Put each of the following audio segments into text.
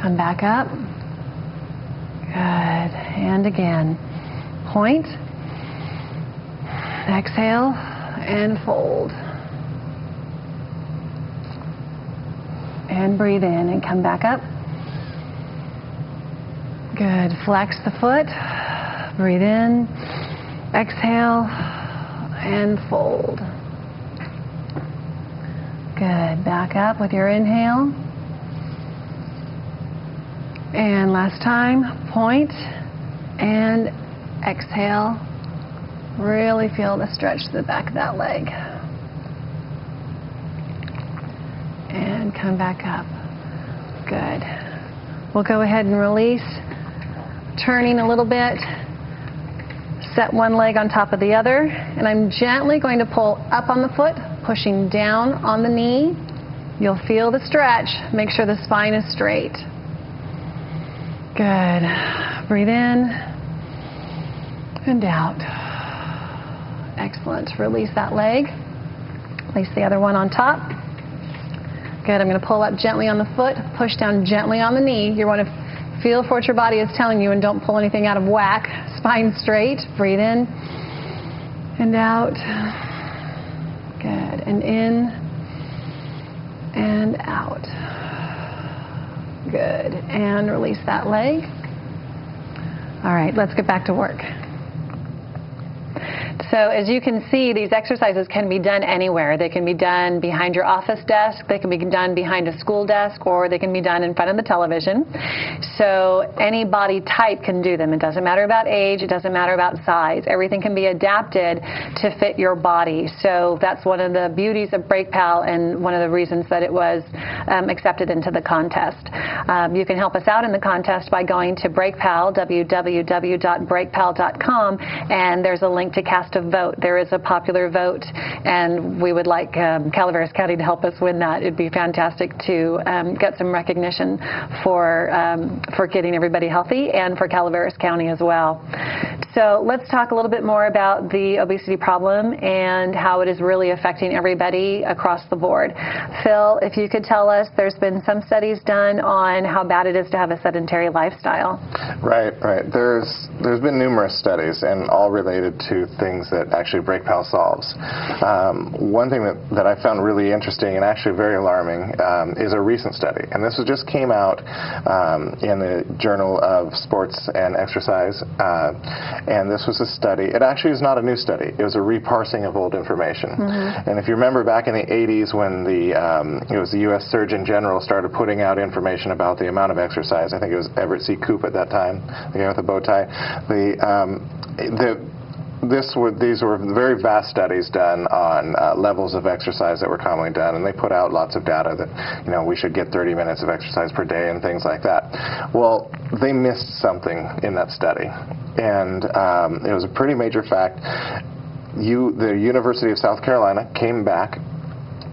Come back up. Good. And again. Point. Exhale and fold. And breathe in and come back up. Good. Flex the foot. Breathe in. Exhale and fold. Good. Back up with your inhale. And last time, point and exhale. Really feel the stretch to the back of that leg. And come back up. Good. We'll go ahead and release. Turning a little bit. Set one leg on top of the other. And I'm gently going to pull up on the foot, pushing down on the knee. You'll feel the stretch. Make sure the spine is straight. Good. Breathe in and out. Excellent. Release that leg. Place the other one on top. Good. I'm going to pull up gently on the foot, push down gently on the knee. You want to feel for what your body is telling you and don't pull anything out of whack. Spine straight. Breathe in and out. Good. And in and out. Good. And release that leg. All right, let's get back to work. So as you can see, these exercises can be done anywhere. They can be done behind your office desk, they can be done behind a school desk, or they can be done in front of the television. So any body type can do them. It doesn't matter about age, it doesn't matter about size. Everything can be adapted to fit your body. So that's one of the beauties of BreakPal and one of the reasons that it was accepted into the contest. You can help us out in the contest by going to BreakPal, www.breakpal.com, and there's a link to cast a vote. There is a popular vote, and we would like Calaveras County to help us win that. It'd be fantastic to get some recognition for getting everybody healthy and for Calaveras County as well. So let's talk a little bit more about the obesity problem and how it is really affecting everybody across the board. Phil, if you could tell us, there's been some studies done on how bad it is to have a sedentary lifestyle. Right. There's been numerous studies, and all related to things that actually BreakPal solves. One thing that I found really interesting and actually very alarming is a recent study, and this just came out in the Journal of Sports and Exercise, and this was a study. It actually is not a new study. It was a reparsing of old information. Mm-hmm. And if you remember back in the 80s when it was the U.S. Surgeon General started putting out information about the amount of exercise, I think it was Everett C. Koop at that time, the guy with the bow tie, these were very vast studies done on levels of exercise that were commonly done, and they put out lots of data that, we should get 30 minutes of exercise per day and things like that. Well, they missed something in that study, and it was a pretty major fact. The University of South Carolina came back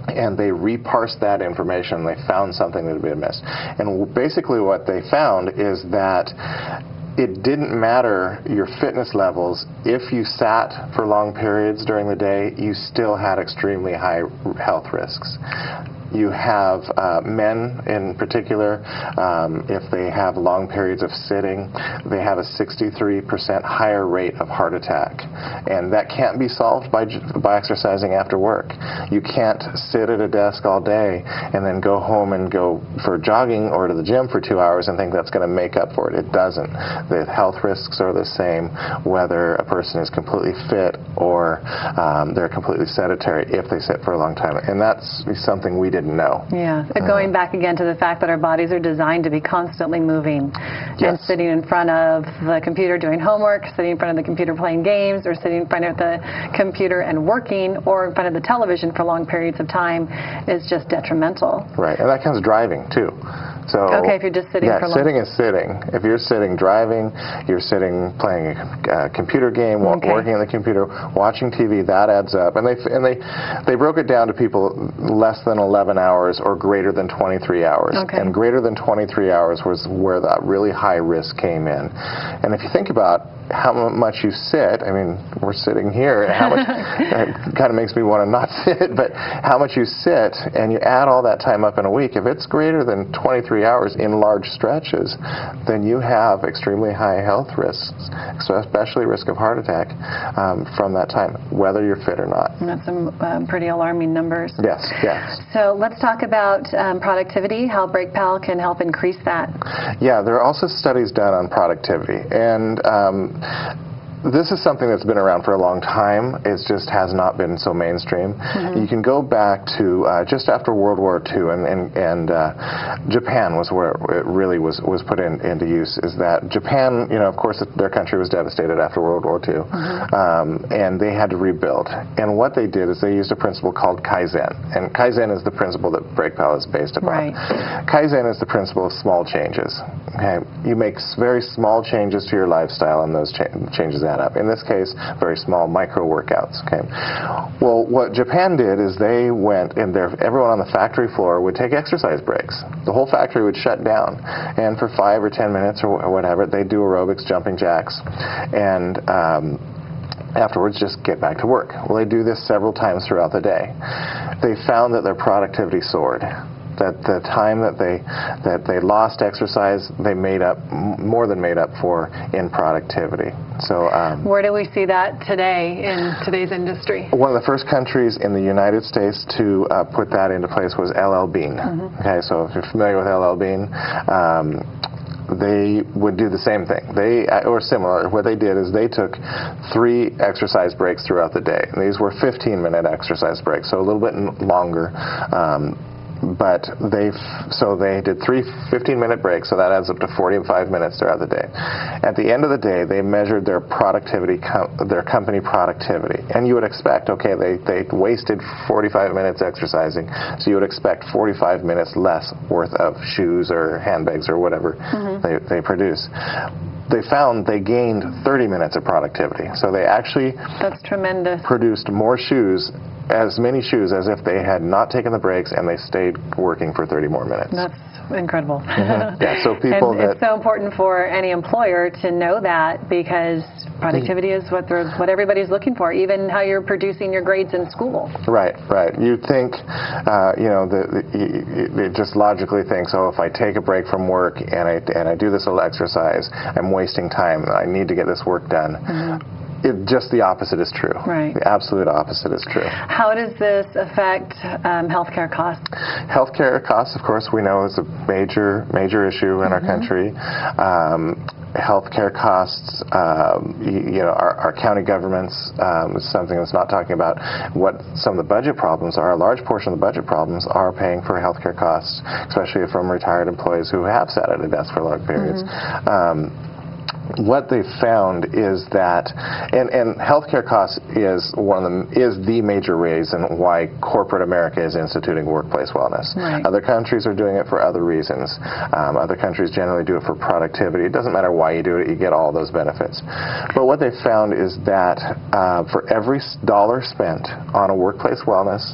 and they reparsed that information. They found something that had been missed. And basically what they found is that it didn't matter your fitness levels. If you sat for long periods during the day, you still had extremely high health risks. You have men in particular, if they have long periods of sitting, they have a 63% higher rate of heart attack. And that can't be solved by exercising after work. You can't sit at a desk all day and then go home and go for jogging or to the gym for 2 hours and think that's going to make up for it. It doesn't. The health risks are the same whether a person is completely fit or they're completely sedentary if they sit for a long time. And that's something we didn't know. Yeah, going back again to the fact that our bodies are designed to be constantly moving. Yes. And sitting in front of the computer doing homework, sitting in front of the computer playing games, or sitting in front of the computer and working, or in front of the television for long periods of time is just detrimental. Right, and that counts driving too. So, okay, if you're just sitting for long. Sitting is sitting. If you're sitting driving, you're sitting playing a computer game, working on the computer, watching TV, that adds up. And they broke it down to people less than 11 hours or greater than 23 hours. Okay. And greater than 23 hours was where that really high risk came in. And if you think about how much you sit, I mean, we're sitting here, and how much, it kind of makes me want to not sit, but how much you sit, and you add all that time up in a week, if it's greater than 23 3 hours in large stretches, then you have extremely high health risks, especially risk of heart attack from that time, whether you're fit or not. And that's some pretty alarming numbers. Yes, yes. So let's talk about productivity, how BreakPal can help increase that. Yeah, there are also studies done on productivity, and this is something that's been around for a long time. It just has not been so mainstream. You can go back to just after World War II, and Japan was where it really was put into use. Is that Japan, of course, their country was devastated after World War II, and they had to rebuild. And what they did is they used a principle called Kaizen, and Kaizen is the principle that BreakPal is based upon. Right. Kaizen is the principle of small changes. Okay, you make very small changes to your lifestyle, and those changes add up. In this case, very small micro workouts. Okay. Well, what Japan did is they went and everyone on the factory floor would take exercise breaks. The whole factory would shut down, and for 5 or 10 minutes or whatever, they'd do aerobics, jumping jacks, and afterwards just get back to work. Well, they do this several times throughout the day. They found that their productivity soared. That the time that they lost exercise, they more than made up for in productivity. So where do we see that today in today's industry? One of the first countries in the United States to put that into place was LL Bean. Okay, so if you're familiar with LL Bean, they would do the same thing. Or similar. What they did is they took 3 exercise breaks throughout the day. And these were 15-minute exercise breaks, so a little bit longer. But they did 3 15-minute breaks, so that adds up to 45 minutes throughout the day. At the end of the day, they measured their productivity, their company productivity. And you would expect, okay, they wasted 45 minutes exercising, so you would expect 45 minutes less worth of shoes or handbags or whatever they produce. They found they gained 30 minutes of productivity. So they actually That's tremendous. Produced more shoes, as many shoes as if they had not taken the breaks and they stayed working for 30 more minutes. That's incredible. Yeah, so people and it's so important for any employer to know that, because productivity is what everybody's looking for, even how you're producing your grades in school. Right, right. You think, it just logically thinks, oh, if I take a break from work and I do this little exercise, I'm wasting time. I need to get this work done. Just the opposite is true. Right. The absolute opposite is true. How does this affect healthcare costs? Healthcare costs, of course, we know is a major issue in our country. Healthcare costs, our county governments is something that's not talking about what some of the budget problems are. A large portion of the budget problems are paying for healthcare costs, especially from retired employees who have sat at a desk for long periods. What they found is that, and healthcare costs is the major reason why corporate America is instituting workplace wellness. Right. Other countries are doing it for other reasons. Other countries generally do it for productivity. It doesn't matter why you do it; you get all those benefits. But what they found is that for every dollar spent on a workplace wellness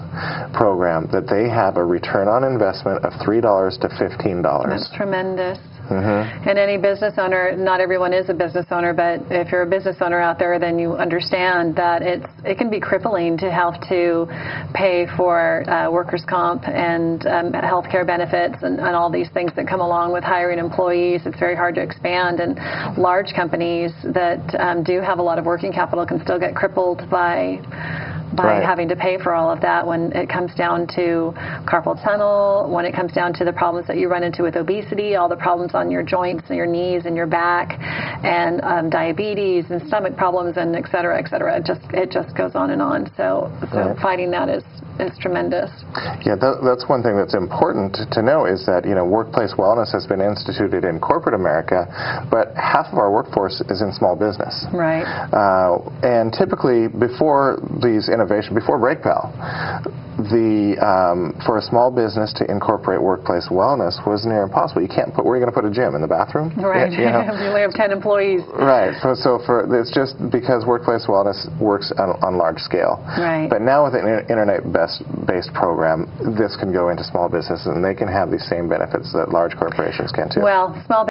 program, that they have a return on investment of $3 to $15. That's tremendous. And any business owner, not everyone is a business owner, but if you're a business owner out there, then you understand that it can be crippling to have to pay for workers' comp and health care benefits and all these things that come along with hiring employees. It's very hard to expand, and large companies that do have a lot of working capital can still get crippled by having to pay for all of that when it comes down to carpal tunnel, when it comes down to the problems that you run into with obesity, all the problems on your joints and your knees and your back, and diabetes and stomach problems, and et cetera, et cetera. It just goes on and on. So fighting that is tremendous. Yeah, that's one thing that's important to know, is that workplace wellness has been instituted in corporate America, but half of our workforce is in small business. Right. And typically before BreakPal, for a small business to incorporate workplace wellness was near impossible. You can't where are you going to put a gym? In the bathroom? Right. You only have 10 employees. Right. So it's just because workplace wellness works on large scale. Right. But now with an internet-based program, this can go into small businesses, and they can have these same benefits that large corporations can too. Well, small